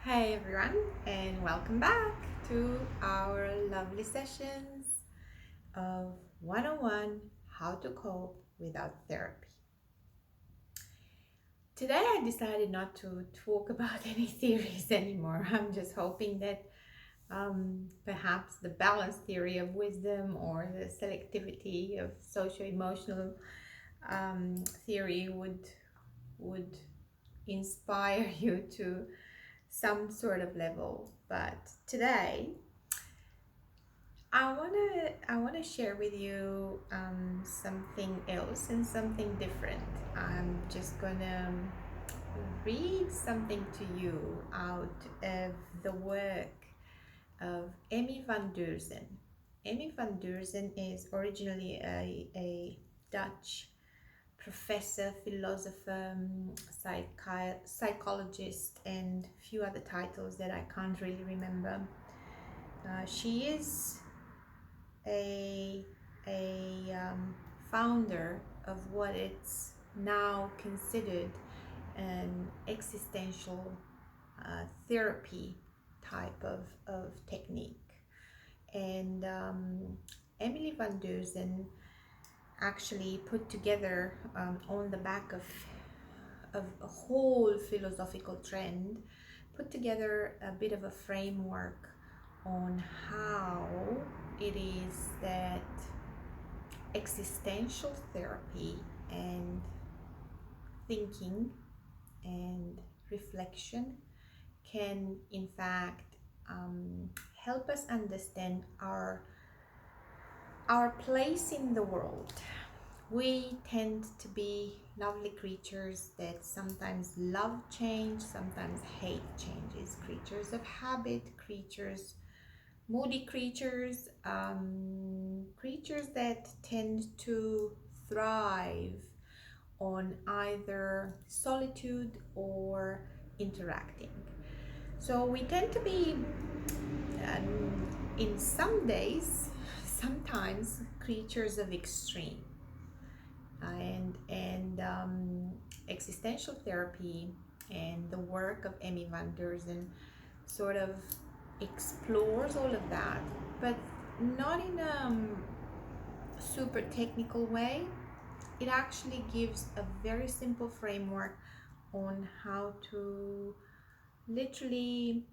Hey everyone, and welcome back to our lovely sessions of 101 How to Cope Without Therapy. Today I decided not to talk about any theories anymore. I'm just hoping that perhaps the balance theory of wisdom or the selectivity of socio-emotional theory would inspire you to some sort of level. But today I wanna share with you something else and something different. I'm just gonna read something to you out of the work of Emmy van Deurzen. Emmy van Deurzen is originally a Dutch professor, philosopher, psychologist, and a few other titles that I can't really remember. She is a, a founder of what it's now considered an existential therapy type of technique. And Emily van Deurzen actually put together on the back of a whole philosophical trend, put together a bit of a framework on how it is that existential therapy and thinking and reflection can in fact help us understand our place in the world. We tend to be lovely creatures that sometimes love change, sometimes hate changes, creatures of habit, moody creatures, creatures that tend to thrive on either solitude or interacting. So we tend to be, in some days, sometimes creatures of extreme. And existential therapy and the work of Emmy van Deurzen sort of explores all of that, but not in a super technical way. It actually gives a very simple framework on how to literally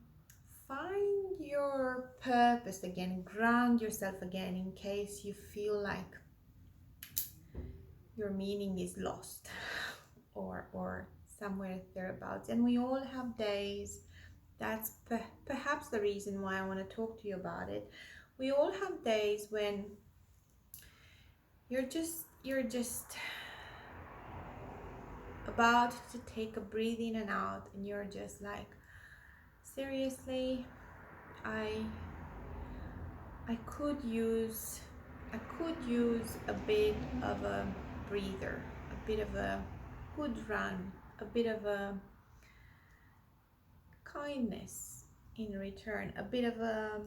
find your purpose again, ground yourself again in case you feel like your meaning is lost or somewhere thereabouts. And we all have days. That's perhaps the reason why I want to talk to you about it. We all have days when you're just about to take a breath in and out, and you're just like, seriously, I could use a bit of a breather, a bit of a good run, a bit of a kindness in return, a bit of a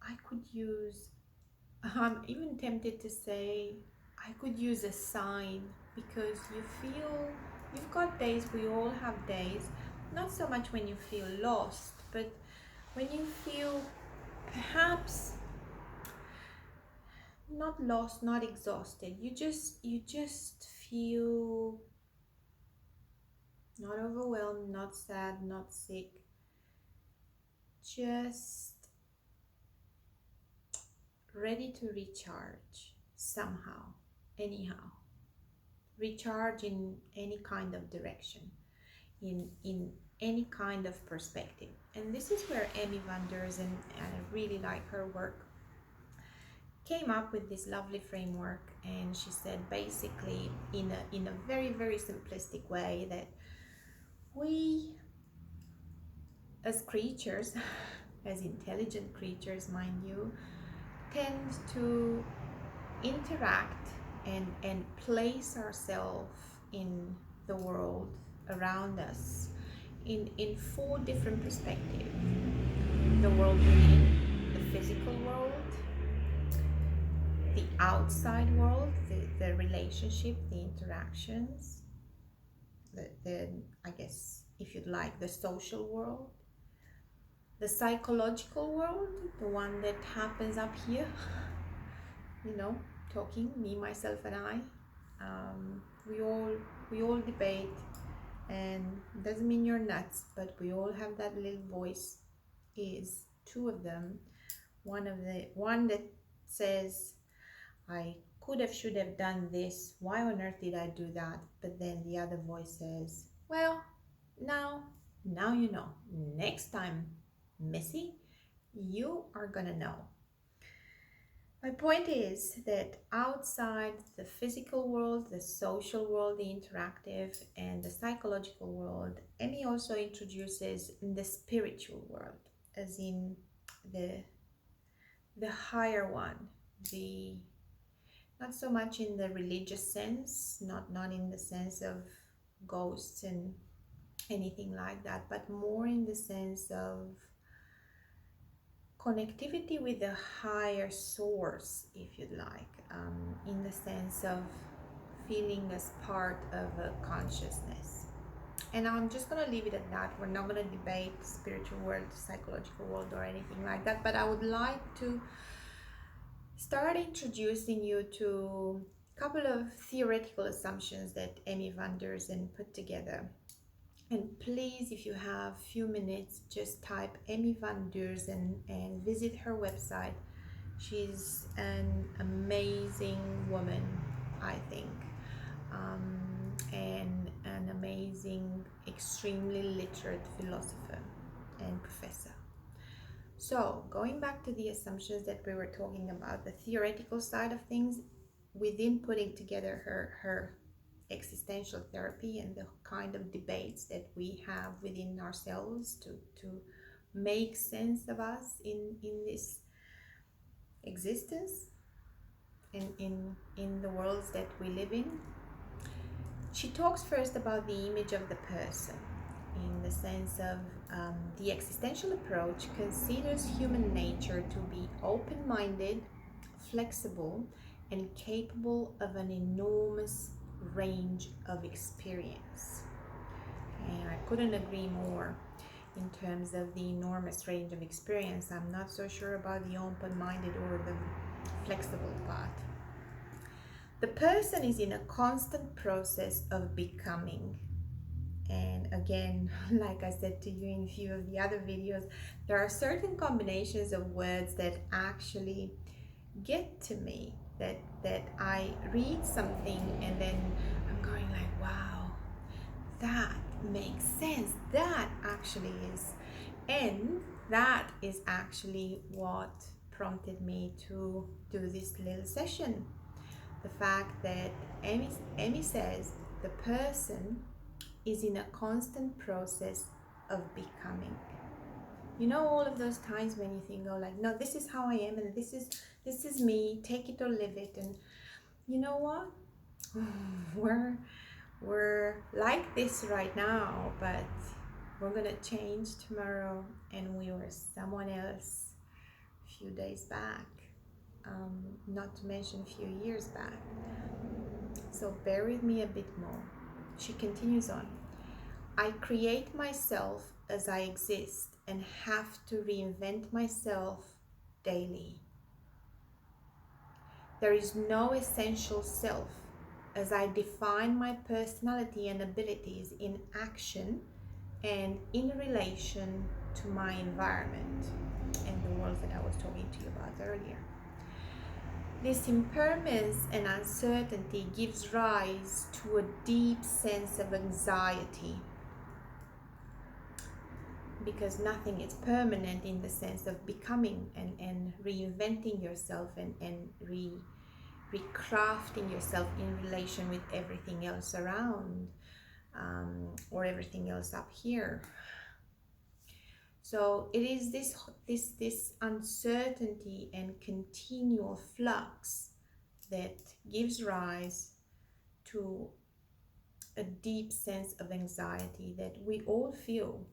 I could use, I'm even tempted to say I could use a sign, because you've got days, we all have days, not so much when you feel lost, but when you feel perhaps not lost, not exhausted, you just feel not overwhelmed, not sad, not sick, just ready to recharge somehow, anyhow. Recharge in any kind of direction, in any kind of perspective. And this is where Emmy van Deurzen, and I really like her work, came up with this lovely framework. And she said basically in a very, very simplistic way that we as creatures, as intelligent creatures, mind you, tend to interact and place ourselves in the world around us in four different perspectives: the world within, the physical world, the outside world, the relationship, the interactions, the I guess if you'd like, the social world, the psychological world, the one that happens up here, talking, me, myself, and I. We all debate, and it doesn't mean you're nuts, but we all have that little voice. Is two of them. One that says, I could have, should have done this. Why on earth did I do that? But then the other voice says, well, now you know. Next time, Missy, you are gonna know. My point is that outside the physical world, the social world, the interactive, and the psychological world, Emmy also introduces the spiritual world, as in the higher one, the not so much in the religious sense, not in the sense of ghosts and anything like that, but more in the sense of connectivity with the higher source, if you'd like, in the sense of feeling as part of a consciousness. And I'm just going to leave it at that. We're not going to debate the spiritual world, the psychological world, or anything like that, but I would like to start introducing you to a couple of theoretical assumptions that Emmy van Deurzen put together. And please, if you have a few minutes, just type Emmy van Deurzen and visit her website. She's an amazing woman, I think, and an amazing, extremely literate philosopher and professor. So, going back to the assumptions that we were talking about, the theoretical side of things, within putting together her existential therapy and the kind of debates that we have within ourselves to make sense of us in this existence, in the worlds that we live in. She talks first about the image of the person, in the sense of the existential approach considers human nature to be open-minded, flexible, and capable of an enormous range of experience. And I couldn't agree more in terms of the enormous range of experience. I'm not so sure about the open-minded or the flexible part. The person is in a constant process of becoming. And again, like I said to you in a few of the other videos, there are certain combinations of words that actually get to me, that I read something and then I'm going like, wow, that makes sense. That actually is. And that is actually what prompted me to do this little session. The fact that Emmy says the person is in a constant process of becoming. You know, all of those times when you think, oh, like, no, this is how I am, and this is me, take it or leave it. And you know what? We're like this right now, but we're gonna change tomorrow, and we were someone else a few days back, not to mention a few years back. So bear with me a bit more. She continues on. I create myself as I exist and have to reinvent myself daily. There is no essential self, as I define my personality and abilities in action and in relation to my environment and the world that I was talking to you about earlier. This impermanence and uncertainty gives rise to a deep sense of anxiety, because nothing is permanent in the sense of becoming and reinventing yourself and recrafting yourself in relation with everything else around, or everything else up here. So it is this uncertainty and continual flux that gives rise to a deep sense of anxiety that we all feel.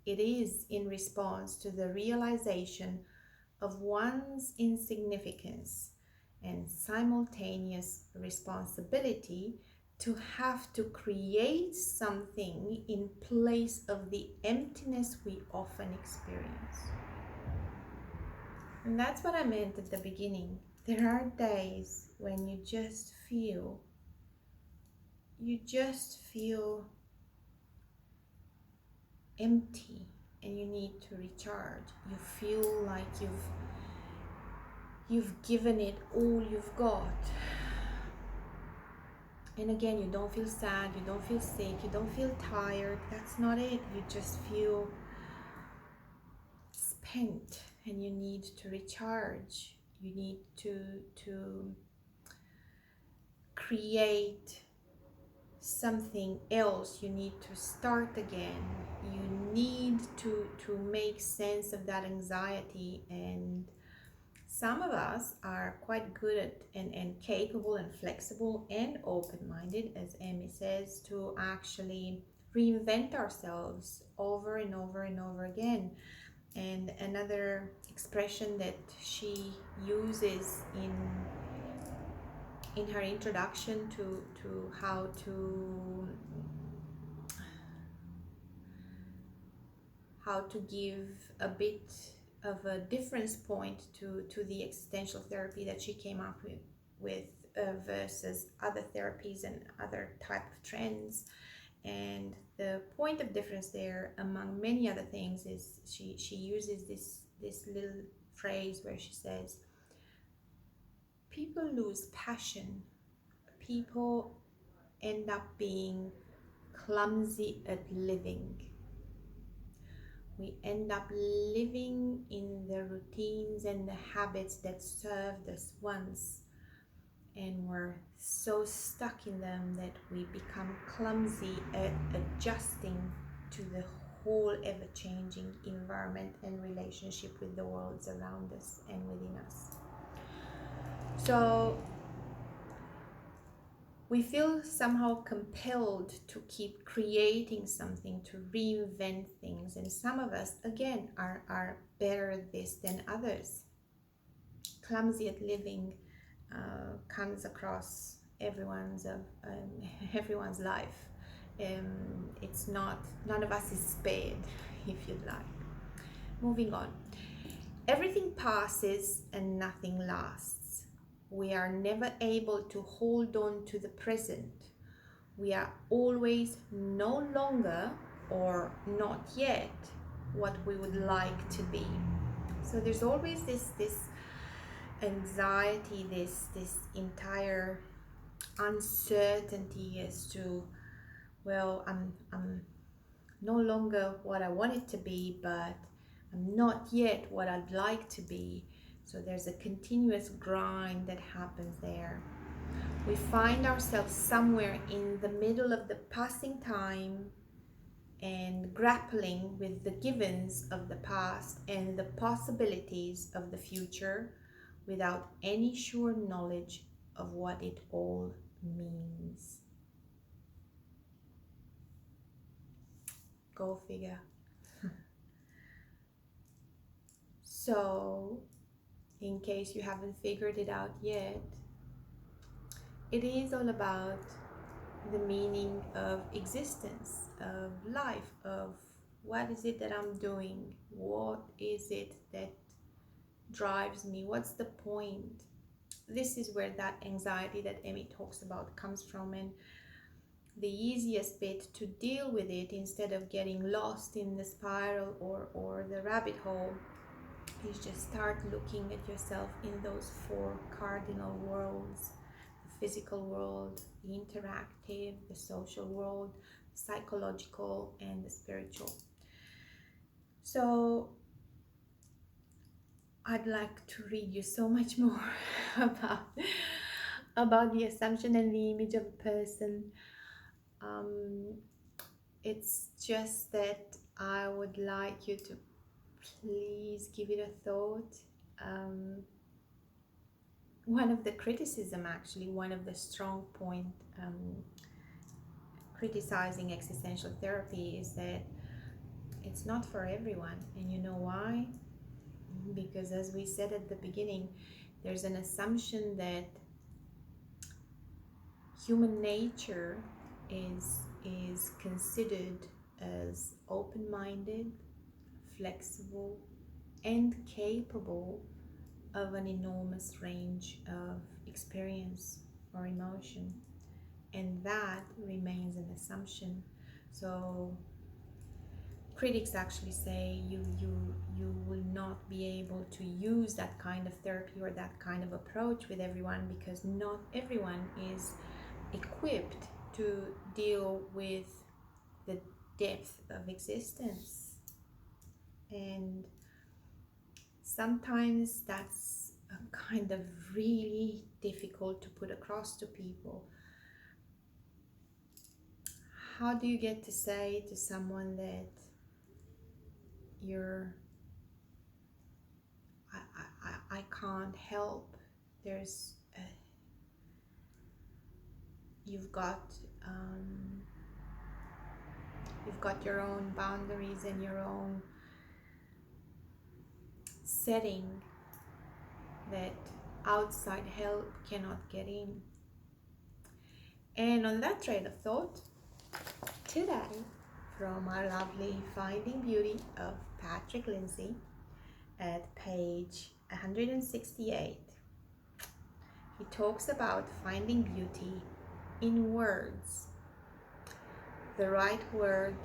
It is in response to the realization of one's insignificance and simultaneous responsibility to have to create something in place of the emptiness we often experience. And that's what I meant at the beginning. There are days when you just feel empty and you need to recharge. You feel like you've given it all you've got. And again, you don't feel sad, you don't feel sick, you don't feel tired. That's not it. You just feel spent and you need to recharge. You need to create something else. You need to start again. You need to make sense of that anxiety. And some of us are quite good at and capable and flexible and open-minded, as Emmy says, to actually reinvent ourselves over and over and over again. And another expression that she uses in her introduction to how to give a bit of a difference point to the existential therapy that she came up with versus other therapies and other type of trends. And the point of difference there, among many other things, is she uses this little phrase where she says, people lose passion, people end up being clumsy at living. We end up living in the routines and the habits that served us once, and we're so stuck in them that we become clumsy at adjusting to the whole ever-changing environment and relationship with the worlds around us and within us. So we feel somehow compelled to keep creating something, to reinvent things. And some of us, again, are better at this than others. Clumsy at living comes across everyone's life. It's not, none of us is spared, if you'd like. Moving on. Everything passes and nothing lasts. We are never able to hold on to the present. We are always no longer or not yet what we would like to be. So there's always this anxiety, this entire uncertainty as to, well, I'm no longer what I wanted to be, but I'm not yet what I'd like to be. So there's a continuous grind that happens there. We find ourselves somewhere in the middle of the passing time and grappling with the givens of the past and the possibilities of the future without any sure knowledge of what it all means. Go figure. So, in case you haven't figured it out yet, it is all about the meaning of existence, of life, of what is it that I'm doing, what is it that drives me, what's the point. This is where that anxiety that Emmy talks about comes from, and the easiest bit to deal with it, instead of getting lost in the spiral or the rabbit hole, is just start looking at yourself in those four cardinal worlds: the physical world, the interactive, the social world, the psychological, and the spiritual. So I'd like to read you so much more about the assumption and the image of a person. It's just that I would like you to please give it a thought. One of the criticism, actually, one of the strong point criticizing existential therapy is that it's not for everyone. And you know why? Because, as we said at the beginning, there's an assumption that human nature is considered as open-minded, flexible, and capable of an enormous range of experience or emotion, and that remains an assumption. So critics actually say you will not be able to use that kind of therapy or that kind of approach with everyone, because not everyone is equipped to deal with the depth of existence. And sometimes that's a kind of really difficult to put across to people. How do you get to say to someone that you're I can't help, there's you've got your own boundaries and your own setting that outside help cannot get in. And on that train of thought, today, from our lovely Finding Beauty of Patrick Lindsay at page 168, he talks about finding beauty in words. The right word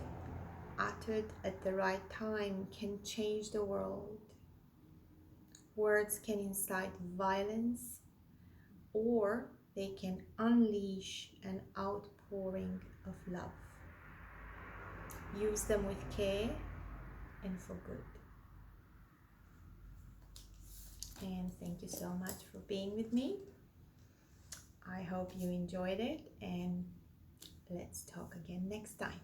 uttered at the right time can change the world. Words can incite violence, or they can unleash an outpouring of love. Use them with care and for good. And thank you so much for being with me. I hope you enjoyed it, and let's talk again next time.